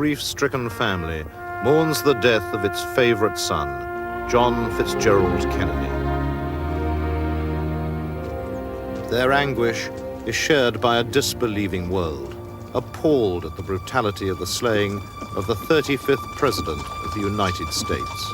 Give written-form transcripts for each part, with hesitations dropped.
grief-stricken family mourns the death of its favorite son, John Fitzgerald Kennedy. Their anguish is shared by a disbelieving world, appalled at the brutality of the slaying of the 35th President of the United States.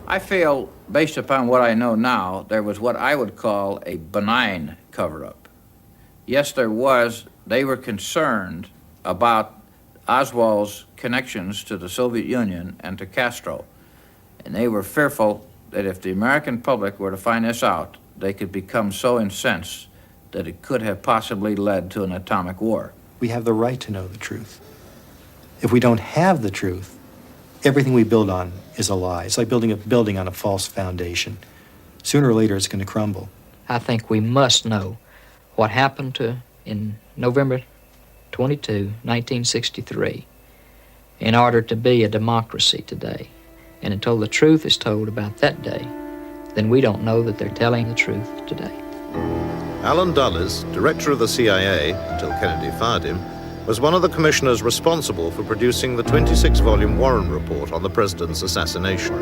I feel, based upon what I know now, there was what I would call a benign cover-up. Yes, there was. They were concerned about Oswald's connections to the Soviet Union and to Castro. And they were fearful that if the American public were to find this out, they could become so incensed that it could have possibly led to an atomic war. We have the right to know the truth. If we don't have the truth, everything we build on is a lie. It's like building a building on a false foundation. Sooner or later, it's going to crumble. I think we must know what happened in November 22, 1963, in order to be a democracy today. And until the truth is told about that day, then we don't know that they're telling the truth today. Allen Dulles, director of the CIA, until Kennedy fired him, was one of the commissioners responsible for producing the 26-volume Warren Report on the president's assassination.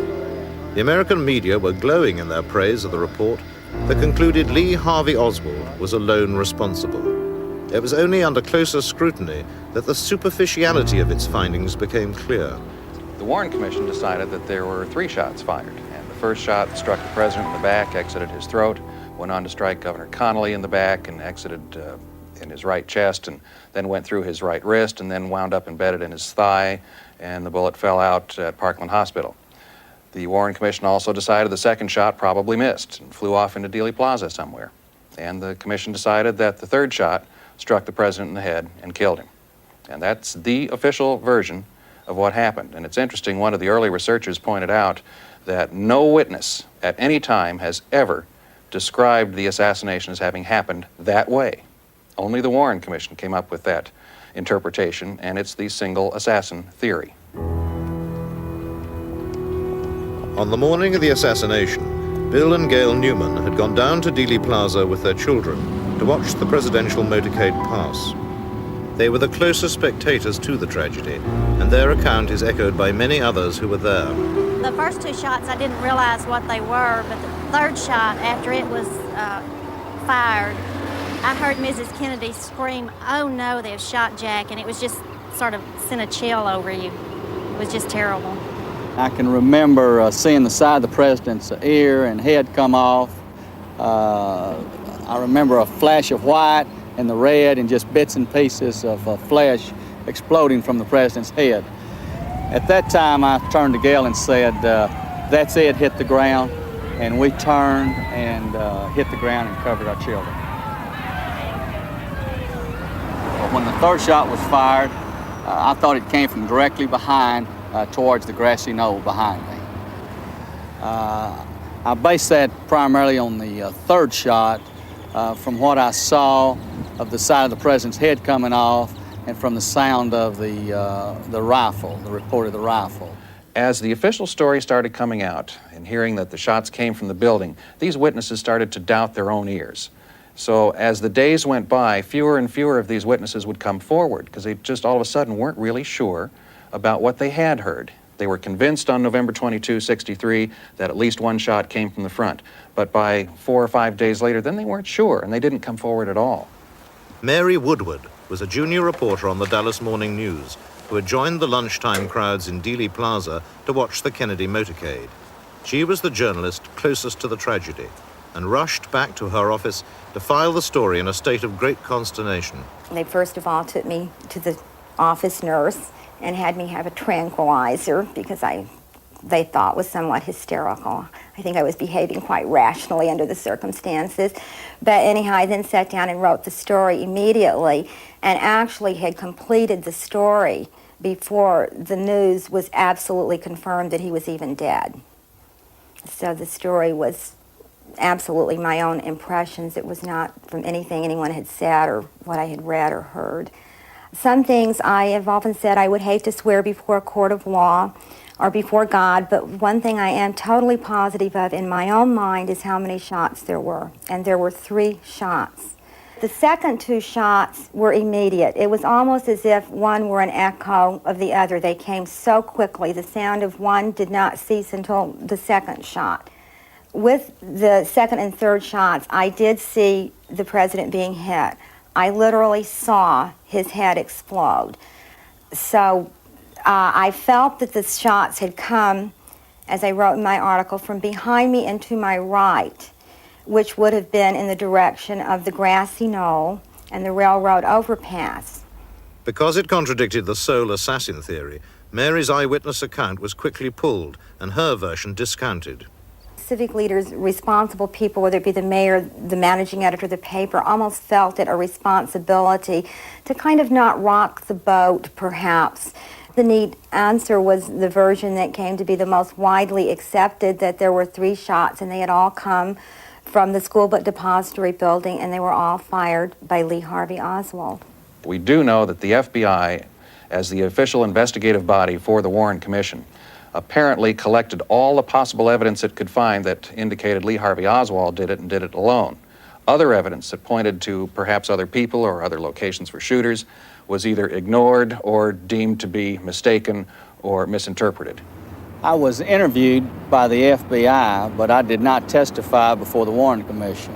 The American media were glowing in their praise of the report that concluded Lee Harvey Oswald was alone responsible. It was only under closer scrutiny that the superficiality of its findings became clear. The Warren Commission decided that there were 3 shots fired, and the first shot struck the president in the back, exited his throat, went on to strike Governor Connolly in the back and exited in his right chest, and then went through his right wrist and then wound up embedded in his thigh, and the bullet fell out at Parkland Hospital. The Warren Commission also decided the second shot probably missed and flew off into Dealey Plaza somewhere. And the commission decided that the third shot struck the president in the head and killed him. And that's the official version of what happened. And it's interesting, one of the early researchers pointed out that no witness at any time has ever described the assassination as having happened that way. Only the Warren Commission came up with that interpretation, and it's the single assassin theory. On the morning of the assassination, Bill and Gail Newman had gone down to Dealey Plaza with their children to watch the presidential motorcade pass. They were the closest spectators to the tragedy, and their account is echoed by many others who were there. The first 2 shots, I didn't realize what they were, but the third shot, after it was fired, I heard Mrs. Kennedy scream, "Oh no, they've shot Jack," and it was just sort of sent a chill over you. It was just terrible. I can remember seeing the side of the president's ear and head come off. I remember a flash of white and the red and just bits and pieces of flesh exploding from the president's head. At that time, I turned to Gail and said, "That's it, hit the ground." And we turned and hit the ground and covered our children. When the third shot was fired, I thought it came from directly behind towards the grassy knoll behind me. I based that primarily on the third shot from what I saw of the side of the president's head coming off and from the sound of the rifle, the report of the rifle. As the official story started coming out and hearing that the shots came from the building, these witnesses started to doubt their own ears. So as the days went by, fewer and fewer of these witnesses would come forward because they just all of a sudden weren't really sure about what they had heard. They were convinced on November 22, 63 that at least 1 shot came from the front. But by 4 or 5 days later, then they weren't sure and they didn't come forward at all. Mary Woodward, was a junior reporter on the Dallas Morning News who had joined the lunchtime crowds in Dealey Plaza to watch the Kennedy motorcade. She was the journalist closest to the tragedy and rushed back to her office to file the story in a state of great consternation. They first of all took me to the office nurse and had me have a tranquilizer because they thought was somewhat hysterical. I think I was behaving quite rationally under the circumstances. But anyhow, I then sat down and wrote the story immediately and actually had completed the story before the news was absolutely confirmed that he was even dead. So the story was absolutely my own impressions. It was not from anything anyone had said or what I had read or heard. Some things I have often said I would hate to swear before a court of law or before God, but one thing I am totally positive of in my own mind is how many shots there were, and there were 3 shots. The second 2 shots were immediate. It was almost as if one were an echo of the other. They came so quickly. The sound of one did not cease until the second shot. With the second and third shots, I did see the president being hit. I literally saw his head explode. So I felt that the shots had come, as I wrote in my article, from behind me and to my right, which would have been in the direction of the grassy knoll and the railroad overpass. Because it contradicted the sole assassin theory, Mary's eyewitness account was quickly pulled and her version discounted. Civic leaders, responsible people, whether it be the mayor, the managing editor of the paper, almost felt it a responsibility to kind of not rock the boat, perhaps. The neat answer was the version that came to be the most widely accepted, that there were 3 shots and they had all come from the school book depository building and they were all fired by Lee Harvey Oswald. We do know that the FBI, as the official investigative body for the Warren Commission, apparently collected all the possible evidence it could find that indicated Lee Harvey Oswald did it and did it alone. Other evidence that pointed to perhaps other people or other locations for shooters was either ignored or deemed to be mistaken or misinterpreted. I was interviewed by the FBI, but I did not testify before the Warren Commission.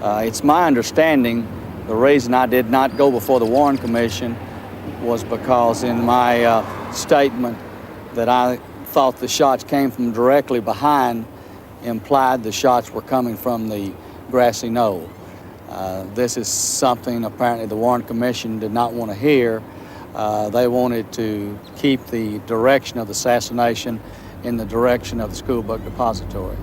It's my understanding the reason I did not go before the Warren Commission was because in my statement that I thought the shots came from directly behind implied the shots were coming from the grassy knoll. This is something apparently the Warren Commission did not want to hear. They wanted to keep the direction of the assassination in the direction of the school book depository.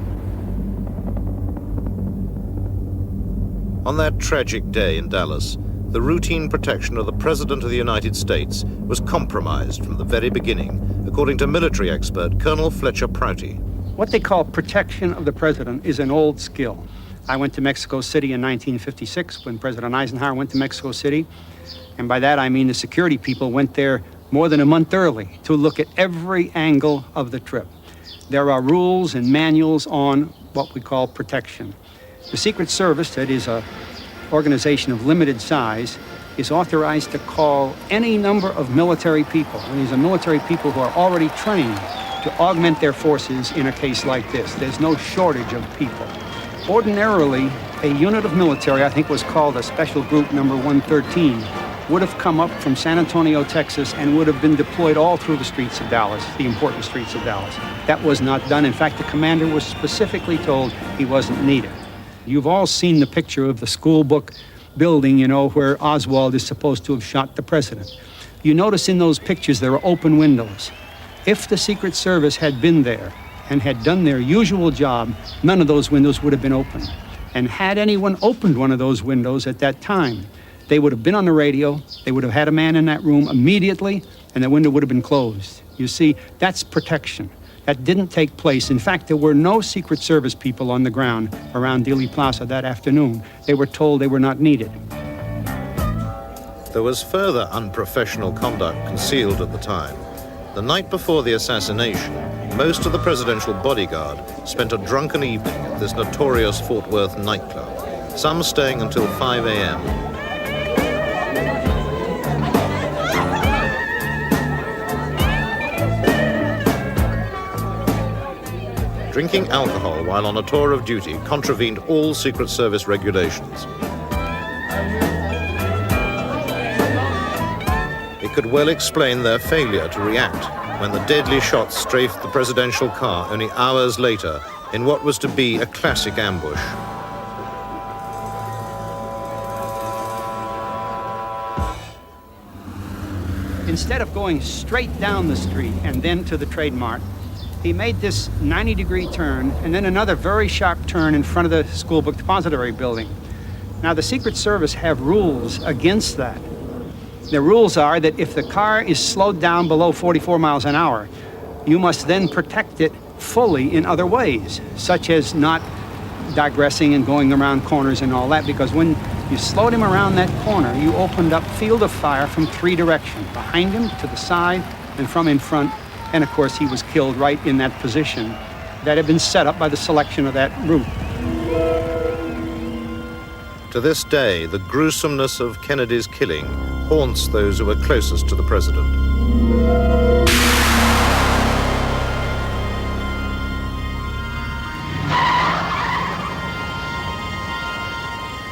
On that tragic day in Dallas, the routine protection of the President of the United States was compromised from the very beginning, according to military expert Colonel Fletcher Prouty. What they call protection of the president is an old skill. I went to Mexico City in 1956 when President Eisenhower went to Mexico City. And by that I mean the security people went there more than a month early to look at every angle of the trip. There are rules and manuals on what we call protection. The Secret Service, that is an organization of limited size, is authorized to call any number of military people. And these are military people who are already trained to augment their forces in a case like this. There's no shortage of people. Ordinarily, a unit of military, I think was called a Special Group Number 113, would have come up from San Antonio, Texas, and would have been deployed all through the streets of Dallas, the important streets of Dallas. That was not done. In fact, the commander was specifically told he wasn't needed. You've all seen the picture of the school book building, you know, where Oswald is supposed to have shot the president. You notice in those pictures there are open windows. If the Secret Service had been there and had done their usual job, none of those windows would have been open. And had anyone opened one of those windows at that time, they would have been on the radio, they would have had a man in that room immediately, and the window would have been closed. You see, that's protection. That didn't take place. In fact, there were no Secret Service people on the ground around Dealey Plaza that afternoon. They were told they were not needed. There was further unprofessional conduct concealed at the time. The night before the assassination, most of the presidential bodyguard spent a drunken evening at this notorious Fort Worth nightclub, some staying until 5 a.m. Drinking alcohol while on a tour of duty contravened all Secret Service regulations. it could well explain their failure to react when the deadly shots strafed the presidential car only hours later in what was to be a classic ambush. Instead of going straight down the street and then to the Trade Mart, he made this 90-degree turn and then another very sharp turn in front of the school book depository building. Now, the Secret Service have rules against that. The rules are that if the car is slowed down below 44 miles an hour, you must then protect it fully in other ways, such as not digressing and going around corners and all that, because when you slowed him around that corner, you opened up field of fire from 3 directions, behind him, to the side, and from in front, and of course he was killed right in that position that had been set up by the selection of that route. To this day, the gruesomeness of Kennedy's killing haunts those who were closest to the president.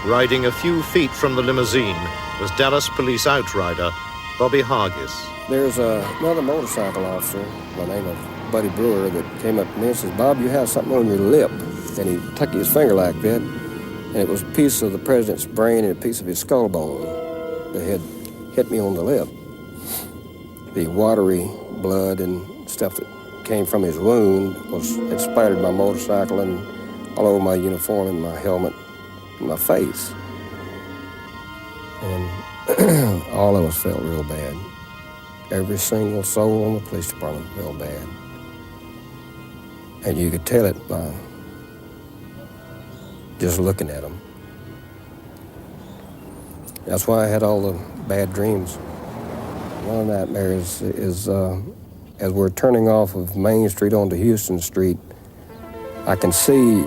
Riding a few feet from the limousine was Dallas police outrider Bobby Hargis. There's another motorcycle officer by the name of Buddy Brewer that came up to me and says, "Bob, you have something on your lip." And he took his finger like that, and it was a piece of the president's brain and a piece of his skull bone that had hit me on the lip. The watery blood and stuff that came from his wound had splattered my motorcycle and all over my uniform and my helmet and my face. And all of us felt real bad. Every single soul in the police department felt bad. And you could tell it by just looking at them. That's why I had all the bad dreams. One of the nightmares is as we're turning off of Main Street onto Houston Street, I can see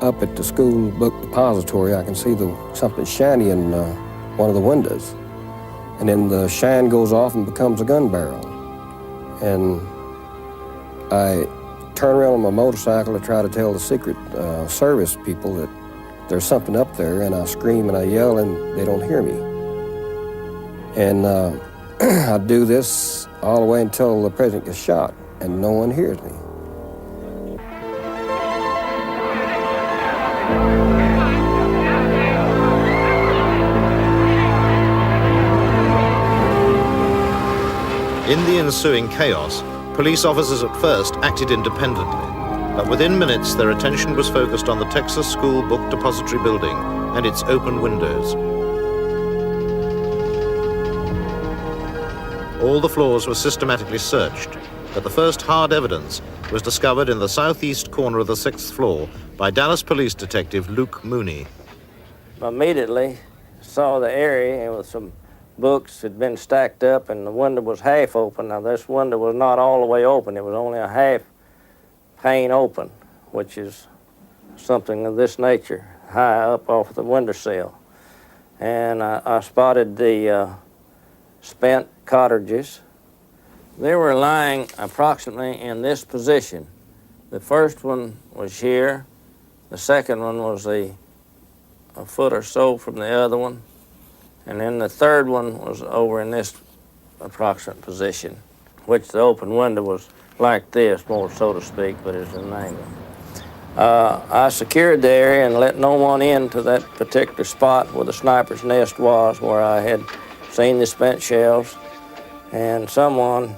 up at the school book depository, I can see something shiny in one of the windows. And then the shine goes off and becomes a gun barrel. And I turn around on my motorcycle to try to tell the Secret Service people that there's something up there, and I scream and I yell and they don't hear me. And I do this all the way until the president gets shot and no one hears me. In the ensuing chaos, police officers at first acted independently, but within minutes their attention was focused on the Texas School Book Depository building and its open windows. All the floors were systematically searched, but the first hard evidence was discovered in the southeast corner of the 6th floor by Dallas Police Detective Luke Mooney. Immediately saw the area with some books had been stacked up and the window was half open. Now this window was not all the way open, it was only a half pane open, which is something of this nature, high up off the windowsill. And I spotted the spent cartridges. They were lying approximately in this position. The first one was here, the second one was a foot or so from the other one, and then the third one was over in this approximate position, which the open window was like this, more so to speak, but it's an angle. I secured the area and let no one into that particular spot where the sniper's nest was, where I had seen the spent shells, and someone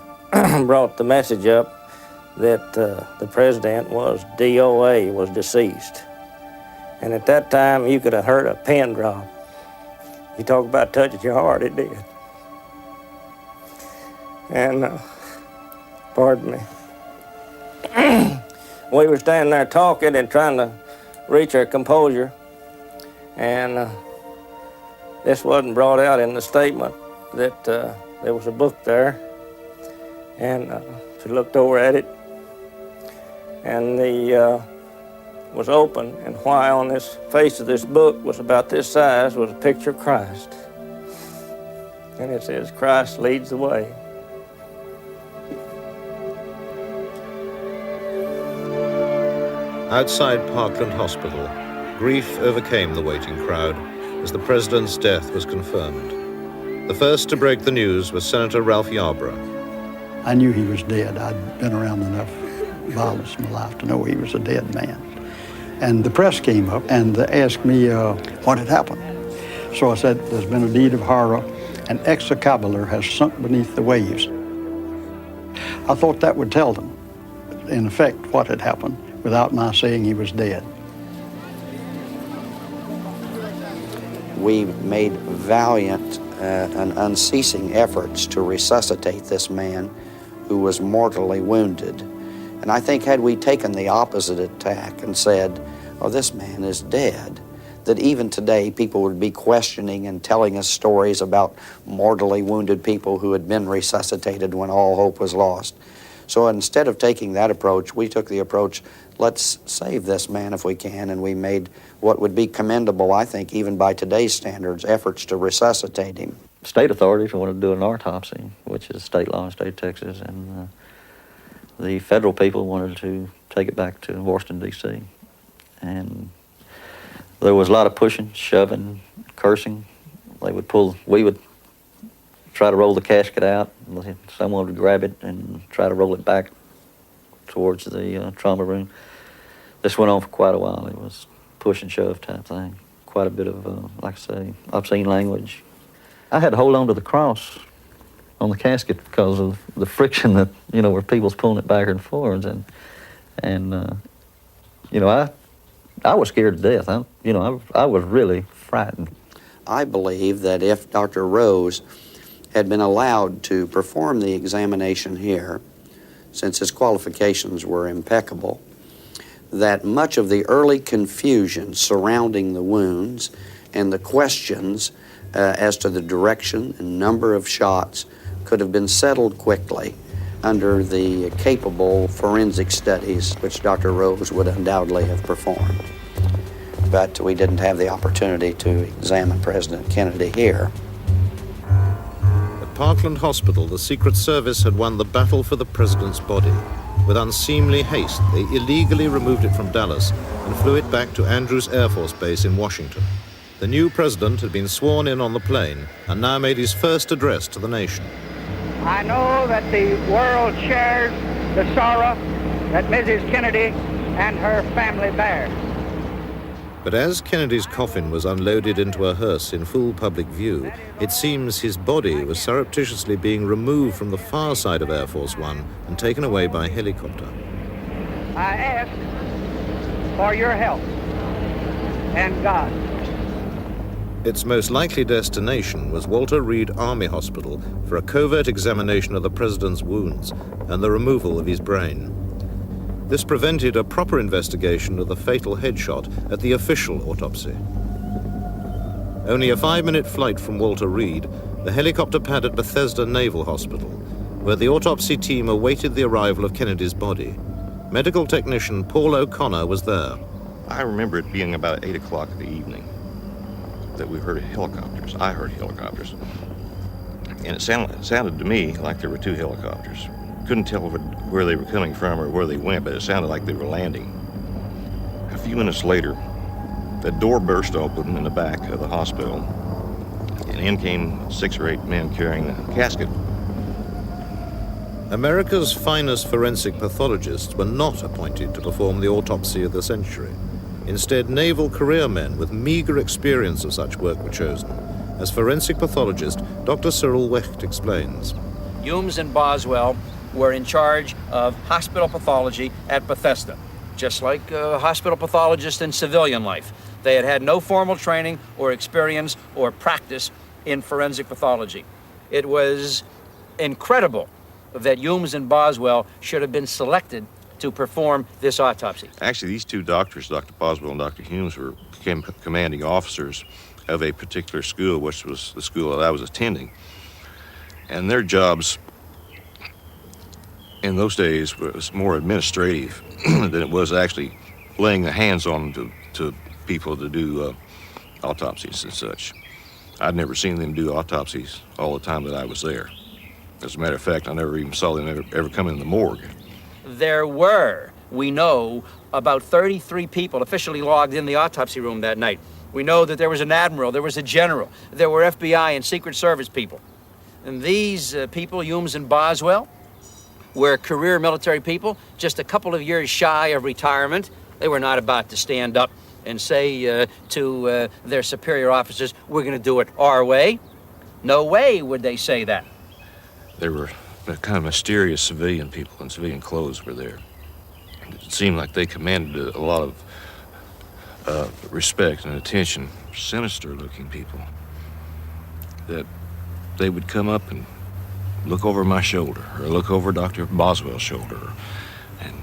brought the message up that the president was DOA, was deceased. And at that time, you could have heard a pin drop. You talk about touching your heart, it did. And, pardon me. We were standing there talking and trying to reach our composure, and this wasn't brought out in the statement that there was a book there, and she looked over at it, and the was open, and why on this face of this book was about this size was a picture of Christ. And it says, "Christ leads the way." Outside Parkland Hospital, grief overcame the waiting crowd as the president's death was confirmed. The first to break the news was Senator Ralph Yarborough. I knew he was dead. I'd been around enough violence in my life to know he was a dead man. And the press came up and asked me what had happened. So I said, there's been a deed of horror. An excavator has sunk beneath the waves. I thought that would tell them, in effect, what had happened without my saying he was dead. We made valiant and unceasing efforts to resuscitate this man who was mortally wounded. And I think had we taken the opposite attack and said, oh, this man is dead, that even today people would be questioning and telling us stories about mortally wounded people who had been resuscitated when all hope was lost. So instead of taking that approach, we took the approach, let's save this man if we can, and we made what would be commendable, I think, even by today's standards, efforts to resuscitate him. State authorities wanted to do an autopsy, which is state law in the state of Texas, and the federal people wanted to take it back to Washington, D.C. And there was a lot of pushing, shoving, cursing. We would try to roll the casket out, someone would grab it and try to roll it back towards the trauma room. This went on for quite a while. It was push and shove type thing. Quite a bit of, like I say, obscene language. I had to hold on to the cross on the casket because of the friction that, where people's pulling it back and forwards. And I was scared to death. I was really frightened. I believe that if Dr. Rose had been allowed to perform the examination here, since his qualifications were impeccable, that much of the early confusion surrounding the wounds and the questions as to the direction and number of shots could have been settled quickly under the capable forensic studies which Dr. Rose would undoubtedly have performed. But we didn't have the opportunity to examine President Kennedy here. At Parkland Hospital, the Secret Service had won the battle for the president's body. With unseemly haste, they illegally removed it from Dallas and flew it back to Andrews Air Force Base in Washington. The new president had been sworn in on the plane and now made his first address to the nation. I know that the world shares the sorrow that Mrs. Kennedy and her family bear. But as Kennedy's coffin was unloaded into a hearse in full public view, it seems his body was surreptitiously being removed from the far side of Air Force One and taken away by helicopter. I ask for your help and God. Its most likely destination was Walter Reed Army Hospital for a covert examination of the president's wounds and the removal of his brain. This prevented a proper investigation of the fatal headshot at the official autopsy. Only a 5-minute flight from Walter Reed, the helicopter pad at Bethesda Naval Hospital, where the autopsy team awaited the arrival of Kennedy's body. Medical technician Paul O'Connor was there. I remember it being about 8 o'clock in the evening that we heard helicopters. I heard helicopters. And it sounded to me like there were 2 helicopters. Couldn't tell where they were coming from or where they went, but it sounded like they were landing. A few minutes later, the door burst open in the back of the hospital, and in came 6 or 8 men carrying a casket. America's finest forensic pathologists were not appointed to perform the autopsy of the century. Instead, naval careermen with meager experience of such work were chosen. As forensic pathologist, Dr. Cyril Wecht explains. Humes and Boswell were in charge of hospital pathology at Bethesda, just like hospital pathologists in civilian life. They had had no formal training or experience or practice in forensic pathology. It was incredible that Humes and Boswell should have been selected to perform this autopsy. Actually, these 2 doctors, Dr. Boswell and Dr. Humes, became commanding officers of a particular school, which was the school that I was attending. And their jobs in those days was more administrative than it was actually laying the hands on to people to do autopsies and such. I'd never seen them do autopsies all the time that I was there. As a matter of fact, I never even saw them ever come in the morgue. There were, we know, about 33 people officially logged in the autopsy room that night. We know that there was an admiral, there was a general, there were FBI and Secret Service people. And these people, Humes and Boswell, were career military people, just a couple of years shy of retirement. They were not about to stand up and say to their superior officers, we're going to do it our way. No way would they say that. There were kind of mysterious civilian people in civilian clothes were there. It seemed like they commanded a lot of respect and attention. Sinister-looking people. That they would come up and look over my shoulder, or look over Dr. Boswell's shoulder, and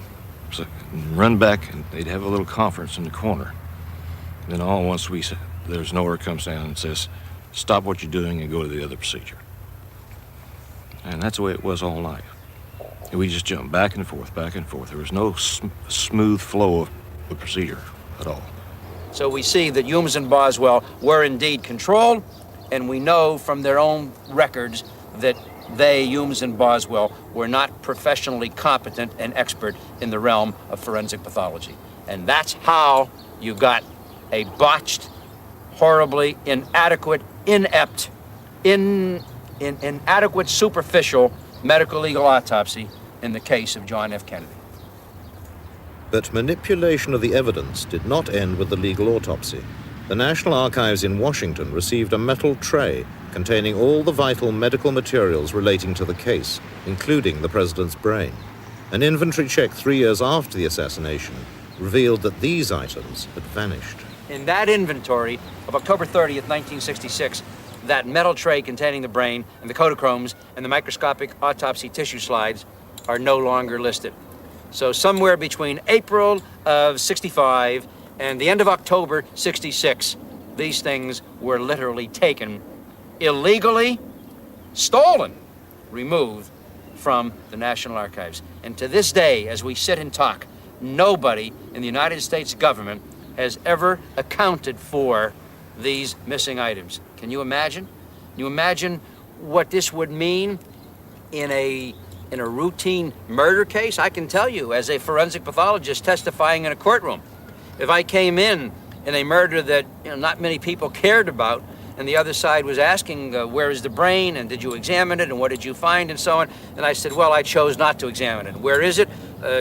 run back, and they'd have a little conference in the corner. And then all at once there's an order comes down and says, stop what you're doing and go to the other procedure. And that's the way it was all night. And we just jumped back and forth, back and forth. There was no smooth flow of the procedure at all. So we see that Humes and Boswell were indeed controlled, and we know from their own records that they, Humes and Boswell, were not professionally competent and expert in the realm of forensic pathology. And that's how you got a botched, horribly inadequate, inept, inadequate, superficial medical legal autopsy in the case of John F. Kennedy. But manipulation of the evidence did not end with the legal autopsy. The National Archives in Washington received a metal tray containing all the vital medical materials relating to the case, including the president's brain. An inventory check 3 years after the assassination revealed that these items had vanished. In that inventory of October 30th, 1966, that metal tray containing the brain and the Kodachromes and the microscopic autopsy tissue slides are no longer listed. So somewhere between April of 65 and the end of October 66, these things were literally taken, illegally, stolen, removed from the National Archives. And to this day, as we sit and talk, nobody in the United States government has ever accounted for these missing items. Can you imagine? Can you imagine what this would mean in a routine murder case? I can tell you, as a forensic pathologist testifying in a courtroom, if I came in a murder that not many people cared about, and the other side was asking, where is the brain, and did you examine it, and what did you find, and so on, and I said, well, I chose not to examine it. Where is it?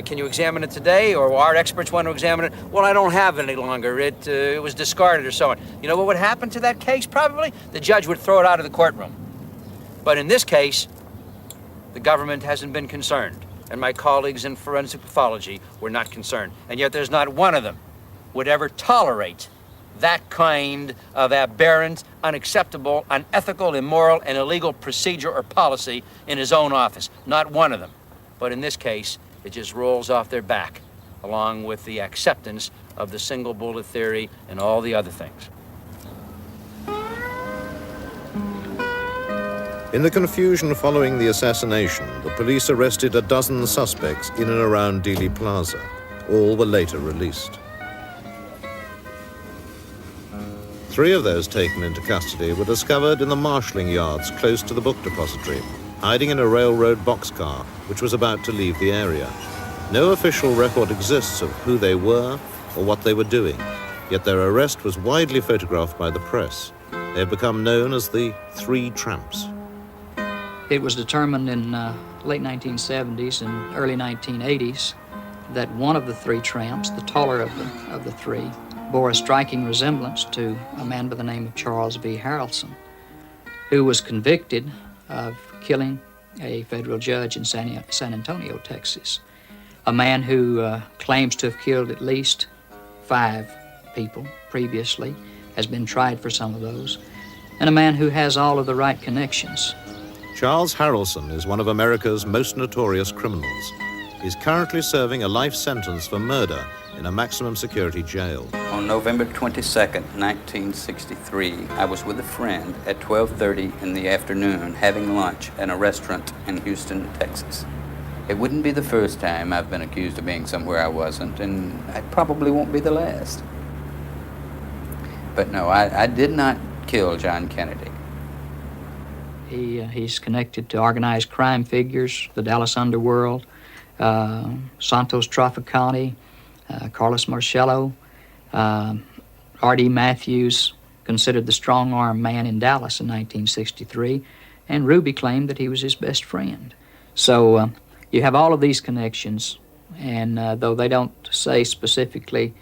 Can you examine it today, or our experts want to examine it? Well, I don't have it any longer. It was discarded, or so on. You know what would happen to that case, probably? The judge would throw it out of the courtroom. But in this case, the government hasn't been concerned, and my colleagues in forensic pathology were not concerned. And yet there's not one of them would ever tolerate that kind of aberrant, unacceptable, unethical, immoral, and illegal procedure or policy in his own office. Not one of them. But in this case, it just rolls off their back, along with the acceptance of the single bullet theory and all the other things. In the confusion following the assassination, the police arrested a dozen suspects in and around Dealey Plaza. All were later released. 3 of those taken into custody were discovered in the marshalling yards close to the book depository, hiding in a railroad boxcar which was about to leave the area. No official record exists of who they were or what they were doing, yet their arrest was widely photographed by the press. They have become known as the Three Tramps. It was determined in late 1970s and early 1980s that one of the three tramps, the taller of the three, bore a striking resemblance to a man by the name of Charles V. Harrelson, who was convicted of killing a federal judge in San Antonio, Texas. A man who claims to have killed at least 5 people previously, has been tried for some of those, and a man who has all of the right connections. Charles Harrelson is one of America's most notorious criminals. He's currently serving a life sentence for murder in a maximum security jail. On November 22nd, 1963, I was with a friend at 12:30 in the afternoon having lunch at a restaurant in Houston, Texas. It wouldn't be the first time I've been accused of being somewhere I wasn't, and it probably won't be the last. But no, I did not kill John Kennedy. He's connected to organized crime figures, the Dallas Underworld, Santos Traficante, Carlos Marcello, R.D. Matthews considered the strong-arm man in Dallas in 1963, and Ruby claimed that he was his best friend. So you have all of these connections, and though they don't say specifically,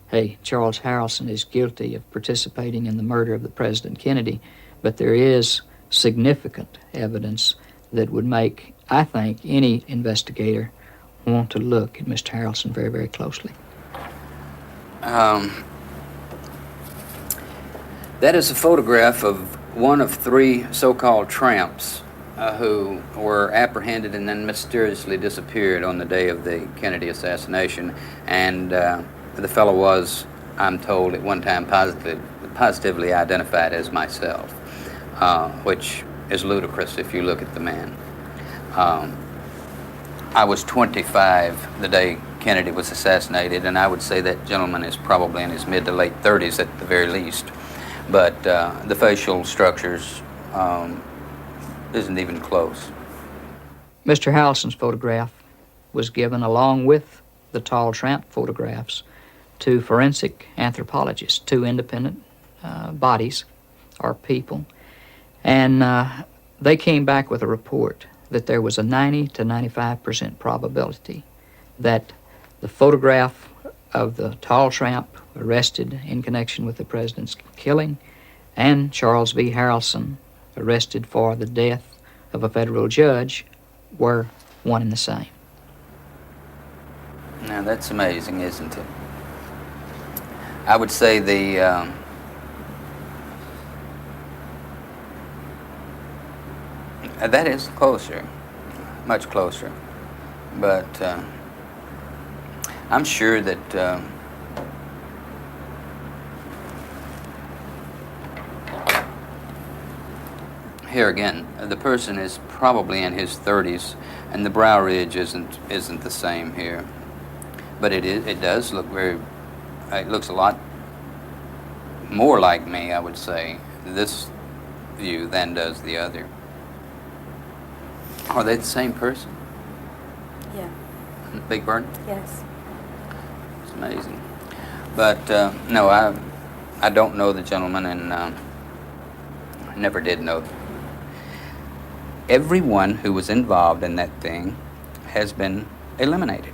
hey, Charles Harrelson is guilty of participating in the murder of the President Kennedy, but there is significant evidence that would make, I think, any investigator want to look at Mr. Harrelson very, very closely. That is a photograph of one of 3 so-called tramps who were apprehended and then mysteriously disappeared on the day of the Kennedy assassination. And the fellow was, I'm told, at one time positively identified as myself, which is ludicrous if you look at the man. I was 25 the day Kennedy was assassinated, and I would say that gentleman is probably in his mid to late 30s at the very least. But the facial structures isn't even close. Mr. Harrelson's photograph was given along with the tall tramp photographs to forensic anthropologists, 2 independent bodies or people, and they came back with a report that there was a 90 to 95% probability that the photograph of the tall tramp arrested in connection with the president's killing and Charles V. Harrelson arrested for the death of a federal judge were one and the same. Now that's amazing, isn't it? I would say that is closer, much closer, but I'm sure that here again, the person is probably in his 30s, and the brow ridge isn't the same here, but it does look it looks a lot more like me, I would say, this view than does the other. Are they the same person? Yeah. Big Bird? Yes. It's amazing. But no, I don't know the gentleman, and I never did know. Everyone who was involved in that thing has been eliminated.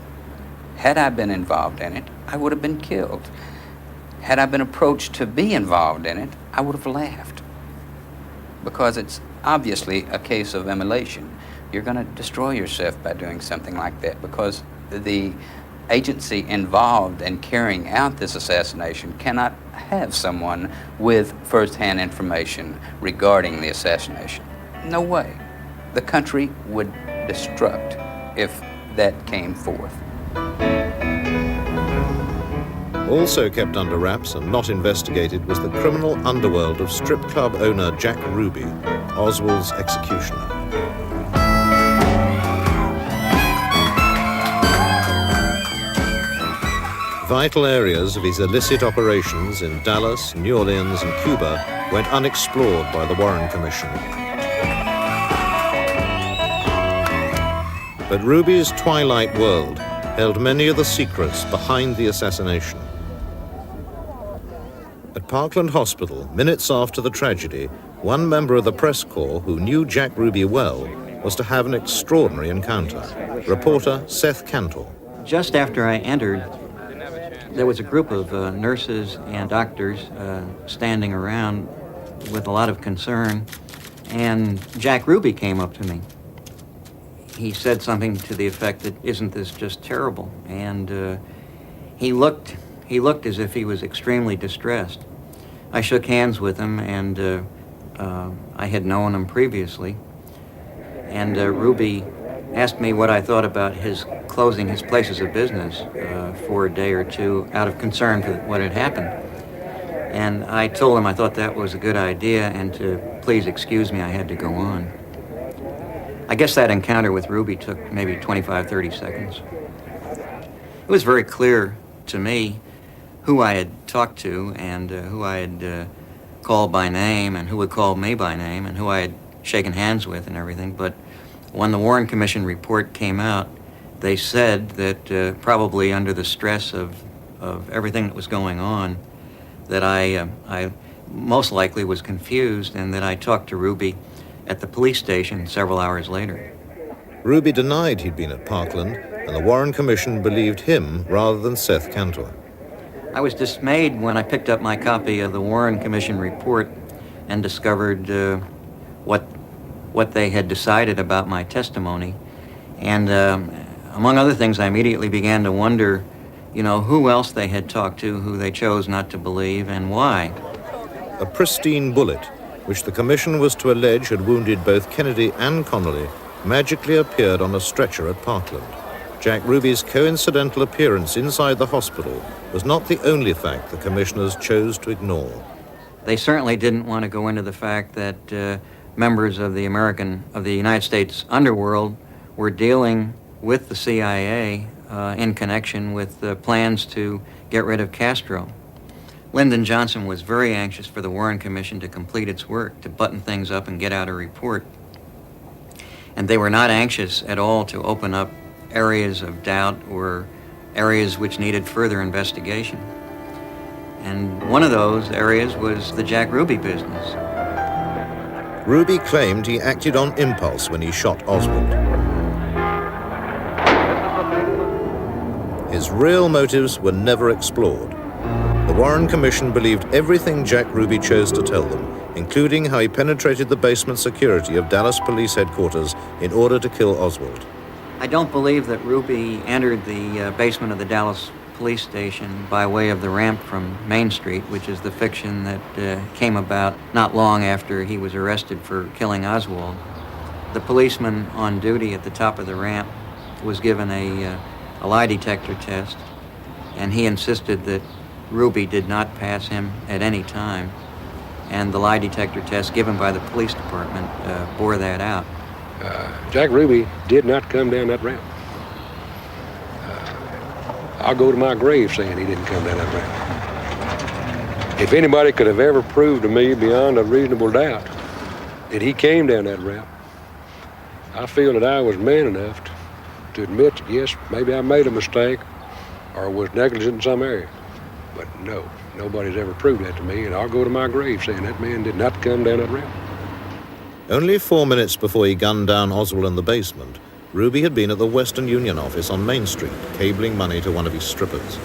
Had I been involved in it, I would have been killed. Had I been approached to be involved in it, I would have laughed. Because it's obviously a case of immolation. You're going to destroy yourself by doing something like that, because the agency involved in carrying out this assassination cannot have someone with first-hand information regarding the assassination. No way. The country would destruct if that came forth. Also kept under wraps and not investigated was the criminal underworld of strip club owner Jack Ruby, Oswald's executioner. Vital areas of his illicit operations in Dallas, New Orleans, and Cuba went unexplored by the Warren Commission. But Ruby's twilight world held many of the secrets behind the assassination. At Parkland Hospital, minutes after the tragedy, one member of the press corps who knew Jack Ruby well was to have an extraordinary encounter. Reporter Seth Cantor. Just after I entered, there was a group of nurses and doctors standing around with a lot of concern, and Jack Ruby came up to me. He said something to the effect that, "Isn't this just terrible?" And he looked as if he was extremely distressed. I shook hands with him, and I had known him previously. And Ruby asked me what I thought about his closing his places of business for a day or two out of concern for what had happened. And I told him I thought that was a good idea, and to please excuse me, I had to go on. I guess that encounter with Ruby took maybe 25, 30 seconds. It was very clear to me who I had talked to and who I had called by name and who had called me by name and who I had shaken hands with and everything. But when the Warren Commission report came out, they said that probably under the stress of everything that was going on, that I most likely was confused and that I talked to Ruby at the police station several hours later. Ruby denied he'd been at Parkland, and the Warren Commission believed him rather than Seth Cantor. I was dismayed when I picked up my copy of the Warren Commission report and discovered what they had decided about my testimony. And among other things, I immediately began to wonder, who else they had talked to, who they chose not to believe, and why. A pristine bullet, which the commission was to allege had wounded both Kennedy and Connolly, magically appeared on a stretcher at Parkland. Jack Ruby's coincidental appearance inside the hospital was not the only fact the commissioners chose to ignore. They certainly didn't want to go into the fact that members of the United States underworld were dealing with the CIA in connection with plans to get rid of Castro. Lyndon Johnson was very anxious for the Warren Commission to complete its work, to button things up and get out a report. And they were not anxious at all to open up areas of doubt or areas which needed further investigation. And one of those areas was the Jack Ruby business. Ruby claimed he acted on impulse when he shot Oswald. His real motives were never explored. The Warren Commission believed everything Jack Ruby chose to tell them, including how he penetrated the basement security of Dallas Police Headquarters in order to kill Oswald. I don't believe that Ruby entered the basement of the Dallas police station by way of the ramp from Main Street, which is the fiction that came about not long after he was arrested for killing Oswald. The policeman on duty at the top of the ramp was given a lie detector test, and he insisted that Ruby did not pass him at any time, and the lie detector test given by the police department bore that out. Jack Ruby did not come down that ramp. I'll go to my grave saying he didn't come down that ramp. If anybody could have ever proved to me beyond a reasonable doubt that he came down that ramp, I feel that I was man enough to admit that, yes, maybe I made a mistake or was negligent in some area. But no, nobody's ever proved that to me, and I'll go to my grave saying that man did not come down that ramp. Only 4 minutes before he gunned down Oswald in the basement, Ruby had been at the Western Union office on Main Street, cabling money to one of his strippers.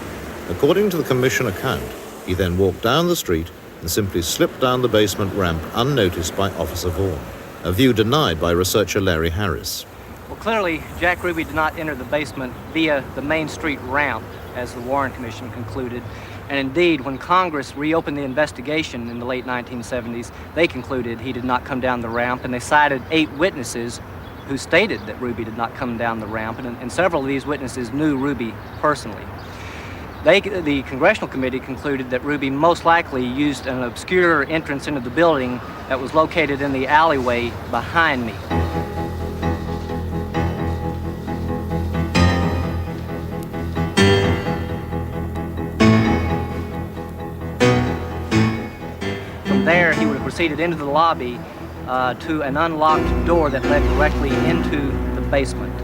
According to the commission account, he then walked down the street and simply slipped down the basement ramp unnoticed by Officer Vaughan, a view denied by researcher Larry Harris. Well, clearly, Jack Ruby did not enter the basement via the Main Street ramp, as the Warren Commission concluded. And indeed, when Congress reopened the investigation in the late 1970s, they concluded he did not come down the ramp, and they cited 8 witnesses who stated that Ruby did not come down the ramp, and several of these witnesses knew Ruby personally. The Congressional Committee concluded that Ruby most likely used an obscure entrance into the building that was located in the alleyway behind me. From there, he would have proceeded into the lobby to an unlocked door that led directly into the basement.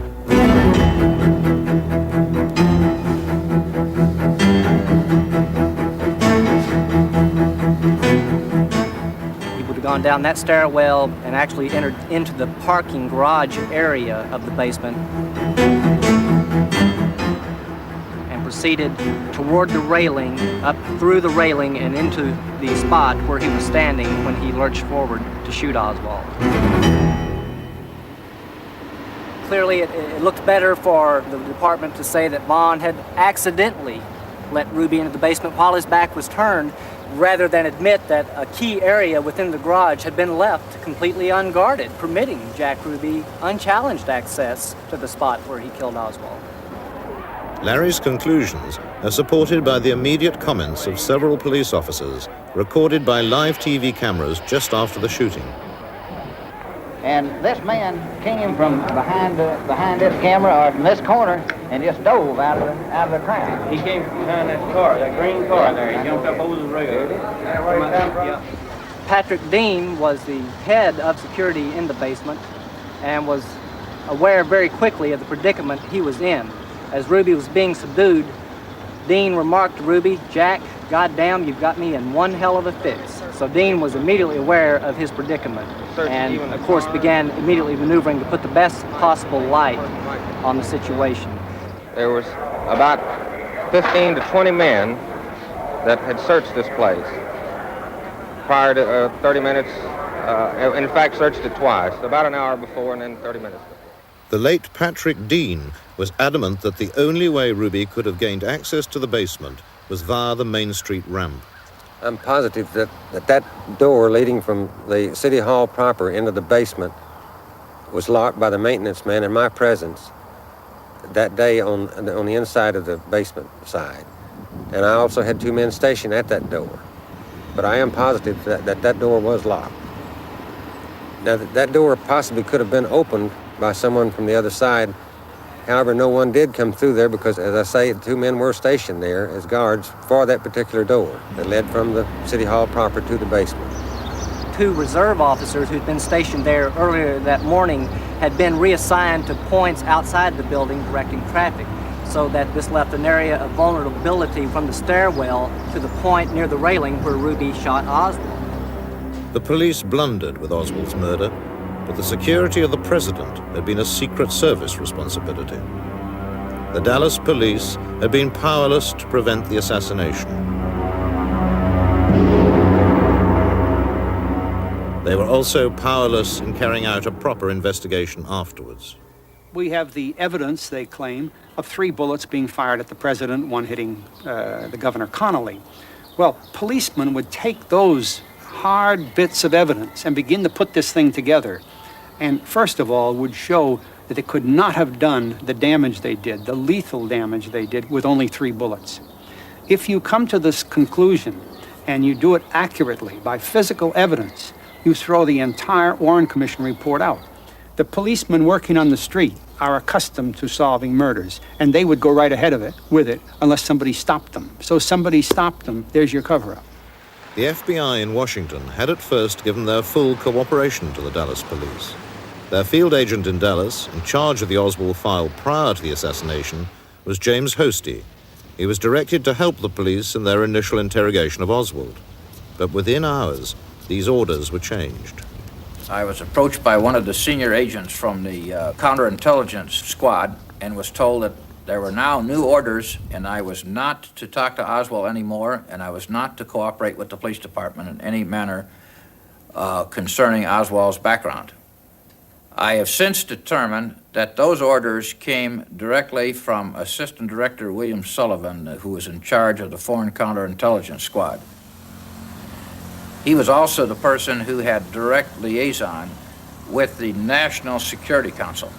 He would have gone down that stairwell and actually entered into the parking garage area of the basement and proceeded toward the railing, up through the railing and into the spot where he was standing when he lurched forward to shoot Oswald. Clearly, it looked better for the department to say that Vaughn had accidentally let Ruby into the basement while his back was turned, rather than admit that a key area within the garage had been left completely unguarded, permitting Jack Ruby unchallenged access to the spot where he killed Oswald. Larry's conclusions are supported by the immediate comments of several police officers recorded by live TV cameras just after the shooting. And this man came from behind this camera or from this corner and just dove out of the crowd. He came from behind that car, that green car there. He jumped up over the rail. Patrick Dean was the head of security in the basement and was aware very quickly of the predicament he was in. As Ruby was being subdued, Dean remarked to Ruby, "Jack, "Goddamn, you've got me in one hell of a fix." So Dean was immediately aware of his predicament and, of course, began immediately maneuvering to put the best possible light on the situation. There was about 15 to 20 men that had searched this place prior to 30 minutes. In fact, searched it twice, about an hour before and then 30 minutes before. The late Patrick Dean was adamant that the only way Ruby could have gained access to the basement was via the Main Street ramp. I'm positive that door leading from the City Hall proper into the basement was locked by the maintenance man in my presence that day on the inside of the basement side. And I also had 2 men stationed at that door. But I am positive that door was locked. Now, that door possibly could have been opened by someone from the other side. However, no one did come through there because, as I say, 2 men were stationed there as guards for that particular door that led from the City Hall proper to the basement. 2 reserve officers who'd been stationed there earlier that morning had been reassigned to points outside the building directing traffic, so that this left an area of vulnerability from the stairwell to the point near the railing where Ruby shot Oswald. The police blundered with Oswald's murder, but the security of the president had been a Secret Service responsibility. The Dallas police had been powerless to prevent the assassination. They were also powerless in carrying out a proper investigation afterwards. We have the evidence, they claim, of 3 bullets being fired at the president, 1 hitting the Governor Connolly. Well, policemen would take those hard bits of evidence and begin to put this thing together, and first of all would show that they could not have done the damage they did, the lethal damage they did, with only 3 bullets. If you come to this conclusion and you do it accurately by physical evidence, you throw the entire Warren Commission report out. The policemen working on the street are accustomed to solving murders, and they would go right ahead of it with it unless somebody stopped them. So somebody stopped them, there's your cover-up. The FBI in Washington had at first given their full cooperation to the Dallas police. Their field agent in Dallas, in charge of the Oswald file prior to the assassination, was James Hosty. He was directed to help the police in their initial interrogation of Oswald. But within hours, these orders were changed. I was approached by one of the senior agents from the counterintelligence squad and was told that there were now new orders and I was not to talk to Oswald anymore and I was not to cooperate with the police department in any manner concerning Oswald's background. I have since determined that those orders came directly from Assistant Director William Sullivan, who was in charge of the Foreign Counterintelligence Squad. He was also the person who had direct liaison with the National Security Council.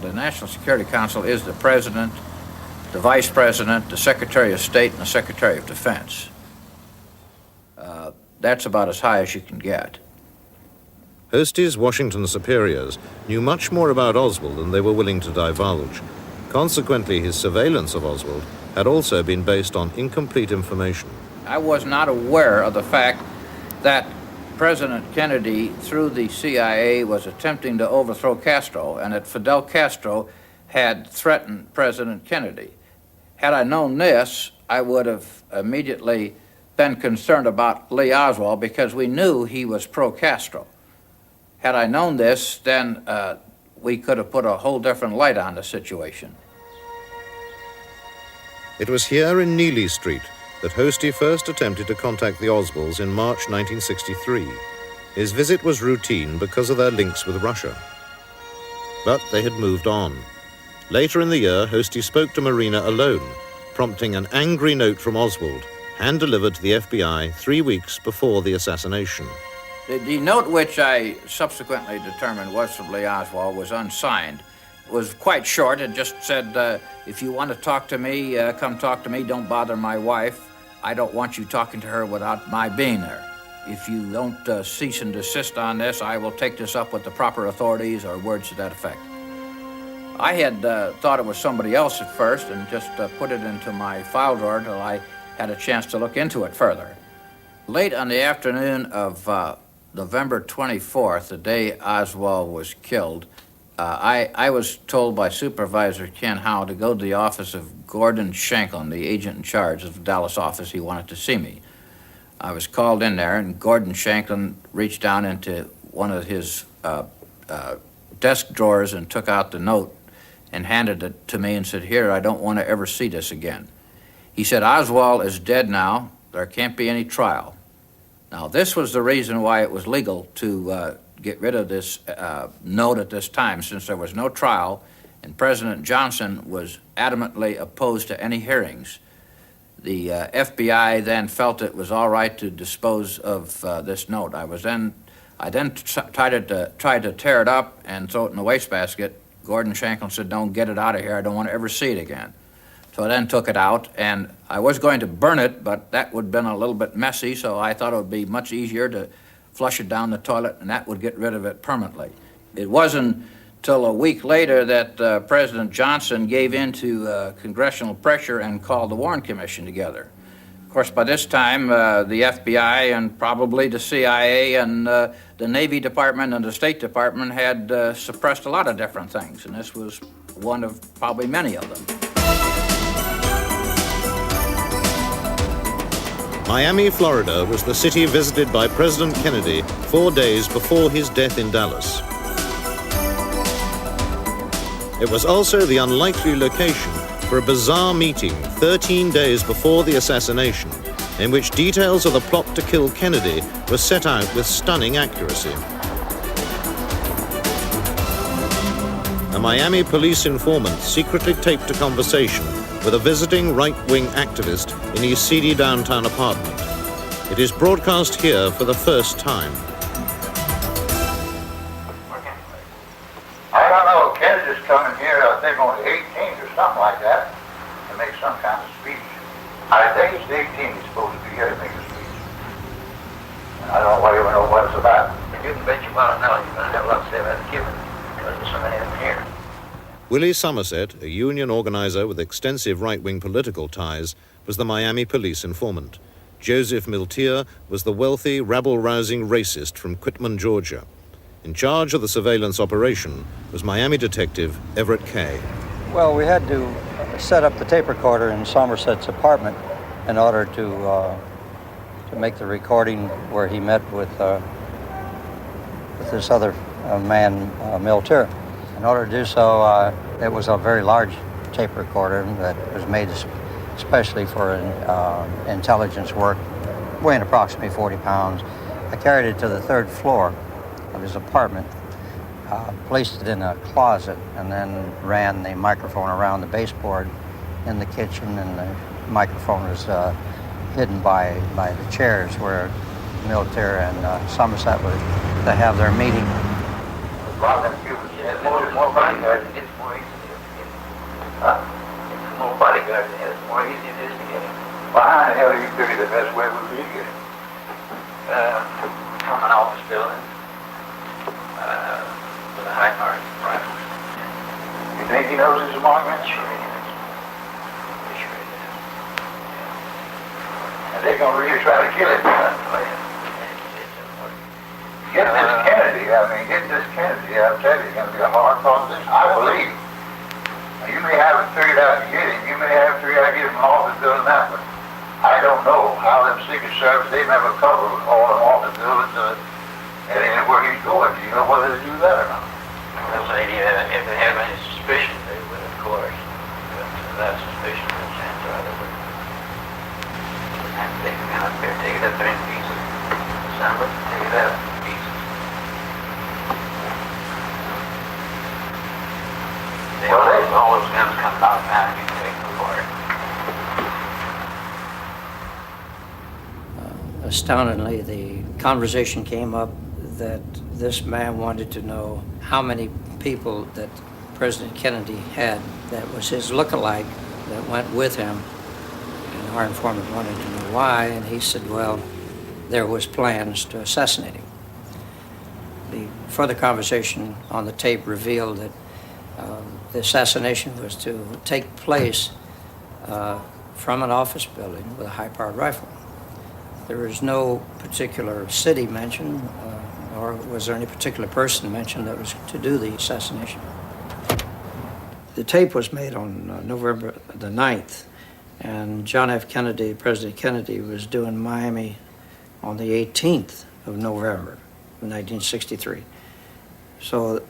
The National Security Council is the President, the Vice President, the Secretary of State, and the Secretary of Defense. That's about as high as you can get. Hosty's Washington superiors knew much more about Oswald than they were willing to divulge. Consequently, his surveillance of Oswald had also been based on incomplete information. I was not aware of the fact that President Kennedy, through the CIA, was attempting to overthrow Castro, and that Fidel Castro had threatened President Kennedy. Had I known this, I would have immediately been concerned about Lee Oswald because we knew he was pro-Castro. Had I known this, then we could have put a whole different light on the situation. It was here in Neely Street that Hosty first attempted to contact the Oswalds in March 1963. His visit was routine because of their links with Russia. But they had moved on. Later in the year, Hosty spoke to Marina alone, prompting an angry note from Oswald, hand-delivered to the FBI 3 weeks before the assassination. The note, which I subsequently determined was from Lee Oswald, was unsigned. It was quite short. It just said, if you want to talk to me, come talk to me. Don't bother my wife. I don't want you talking to her without my being there. If you don't cease and desist on this, I will take this up with the proper authorities, or words to that effect. I had thought it was somebody else at first and just put it into my file drawer until I had a chance to look into it further. Late on the afternoon of November 24th, the day Oswald was killed, I was told by Supervisor Ken Howe to go to the office of Gordon Shanklin, the agent in charge of the Dallas office. He wanted to see me. I was called in there, and Gordon Shanklin reached down into one of his desk drawers and took out the note and handed it to me and said, "Here, I don't want to ever see this again." He said, "Oswald is dead now. There can't be any trial." Now, this was the reason why it was legal to get rid of this note at this time, since there was no trial and President Johnson was adamantly opposed to any hearings. The FBI then felt it was all right to dispose of this note. I then tried to tear it up and throw it in the wastebasket. Gordon Shanklin said, "Don't get it out of here. I don't want to ever see it again." So I then took it out, and I was going to burn it, but that would have been a little bit messy, so I thought it would be much easier to flush it down the toilet, and that would get rid of it permanently. It wasn't till a week later that President Johnson gave in to congressional pressure and called the Warren Commission together. Of course, by this time, the FBI and probably the CIA and the Navy Department and the State Department had suppressed a lot of different things, and this was one of probably many of them. Miami, Florida was the city visited by President Kennedy 4 days before his death in Dallas. It was also the unlikely location for a bizarre meeting 13 days before the assassination, in which details of the plot to kill Kennedy were set out with stunning accuracy. A Miami police informant secretly taped a conversation with a visiting right-wing activist in his seedy downtown apartment. It is broadcast here for the first time. I don't know, Kennedy's coming here, I think on the 18th or something like that, to make some kind of speech. I think it's the 18th he's supposed to be here to make a speech. I don't even know what it's about. You can bet your bottom dollar you're going to have a lot to say about Cuba, because there's so many of them here. Willie Somerset, a union organizer with extensive right-wing political ties, was the Miami police informant. Joseph Miltier was the wealthy, rabble-rousing racist from Quitman, Georgia. In charge of the surveillance operation was Miami detective Everett Kay. Well, we had to set up the tape recorder in Somerset's apartment in order to make the recording where he met with this other man, Miltier. In order to do so, it was a very large tape recorder that was made especially for intelligence work, weighing approximately 40 pounds. I carried it to the third floor of his apartment, placed it in a closet, and then ran the microphone around the baseboard in the kitchen, and the microphone was hidden by the chairs where Miltier and Somerset were to have their meeting. More bodyguards, it's more easy to get. It's more bodyguards, it's more easy it is to get him. Well, how the hell do you figure the best way would be to get him? From an office building, with a high-powered rifle. You think he knows his marksman? Sure he does. Sure he does. And they're going to really try to kill him. Get this Kennedy, I'll tell you, it's going to be a hard proposition, I believe. Now, you may haven't figured out to get him, you may have figured out to get him in office building that, but I don't know how them Secret Service, they never cover all them office buildings and anywhere he's going. Do you know whether they do that or not? Well, if they have any suspicion, they would, of course. But that suspicion, the chance are they would have to take him out there, take it up there in pieces, assemble it, take it out in pieces. All those guns come out now and you can take them apart. Astoundingly, the conversation came up that this man wanted to know how many people that President Kennedy had that was his look-alike that went with him. And our informant wanted to know why, and he said, well, there was plans to assassinate him. The further conversation on the tape revealed that the assassination was to take place from an office building with a high-powered rifle. There is no particular city mentioned, or was there any particular person mentioned that was to do the assassination? The tape was made on November the 9th, and John F. Kennedy, President Kennedy, was due in Miami on the 18th of November of 1963. So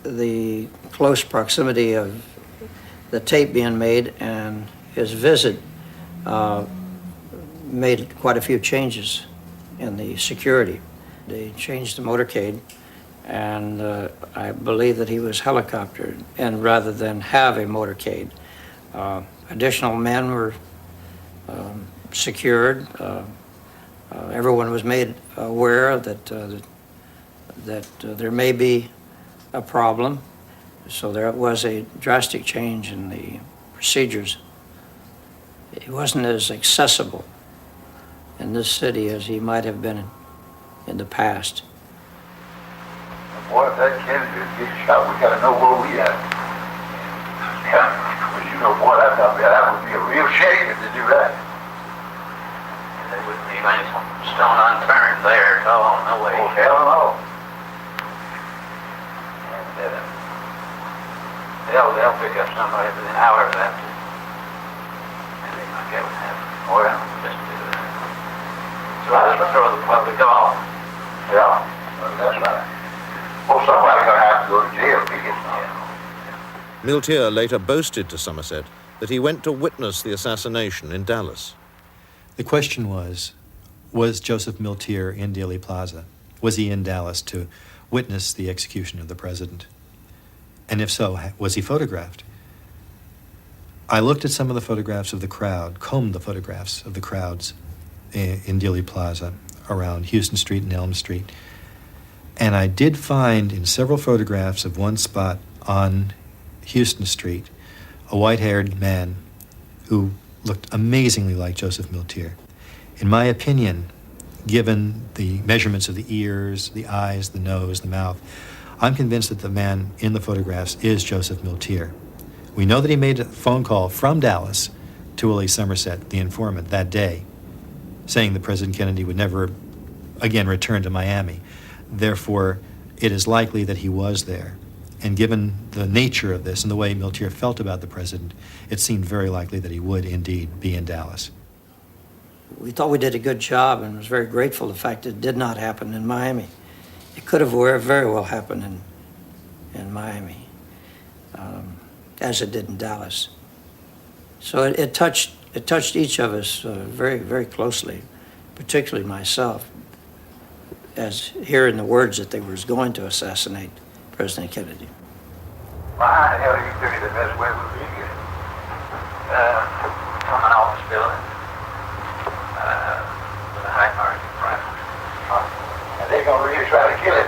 the close proximity of the tape being made and his visit made quite a few changes in the security. They changed the motorcade, and I believe that he was helicoptered, and rather than have a motorcade. Additional men were secured. Everyone was made aware that there may be a problem, so there was a drastic change in the procedures. He wasn't as accessible in this city as he might have been in the past. Boy, if that Kennedy gets shot, we gotta know where we at. Yeah, but you know, boy, that would be a real shame if they do that. There wouldn't be any stone unturned there. Oh, no way. Oh, hell no. And they'll pick up somebody within an hour of that. And they might get what happened. Oh, yeah. Just do that. Throw the public off. Yeah, that's right. Well, somebody's gonna have to go to jail if he gets out. Miltier later boasted to Somerset that he went to witness the assassination in Dallas. The question was Joseph Miltier in Dealey Plaza? Was he in Dallas to witness the execution of the president? And if so, was he photographed? I looked at some of the photographs of the crowd, combed the photographs of the crowds in Dealey Plaza around Houston Street and Elm Street. And I did find in several photographs of one spot on Houston Street a white-haired man who looked amazingly like Joseph Miltier. In my opinion, given the measurements of the ears, the eyes, the nose, the mouth, I'm convinced that the man in the photographs is Joseph Miltier. We know that he made a phone call from Dallas to Willie Somerset, the informant, that day, saying that President Kennedy would never again return to Miami. Therefore, it is likely that he was there. And given the nature of this and the way Miltier felt about the president, it seemed very likely that he would indeed be in Dallas. We thought we did a good job and was very grateful the fact that it did not happen in Miami. It could have very well happened in Miami, as it did in Dallas. So it touched each of us very, very closely, particularly myself, as hearing the words that they were going to assassinate President Kennedy. Well, how the hell do you figure the best way would be to get from an office building with a high margin price? And they're going to really try to kill it.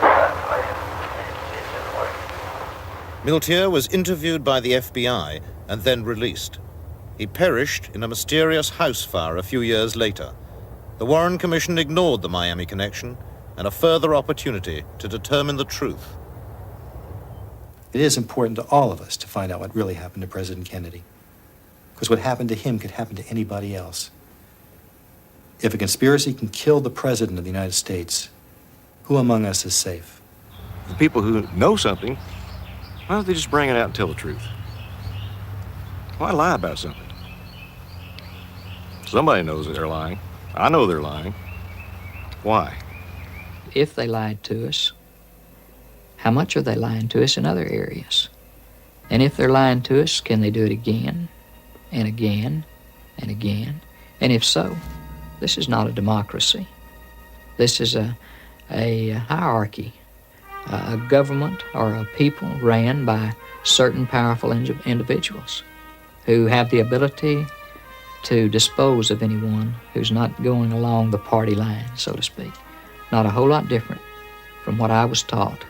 Miltier was interviewed by the FBI and then released. He perished in a mysterious house fire a few years later. The Warren Commission ignored the Miami connection and a further opportunity to determine the truth. It is important to all of us to find out what really happened to President Kennedy, because what happened to him could happen to anybody else. If a conspiracy can kill the President of the United States, who among us is safe? The people who know something, why don't they just bring it out and tell the truth? Why lie about something? Somebody knows that they're lying. I know they're lying. Why? If they lied to us, how much are they lying to us in other areas? And if they're lying to us, can they do it again and again and again? And if so, this is not a democracy. This is a hierarchy, a government or a people ran by certain powerful individuals who have the ability to dispose of anyone who's not going along the party line, so to speak. Not a whole lot different from what I was taught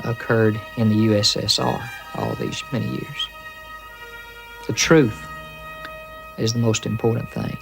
occurred in the USSR all these many years. The truth is the most important thing.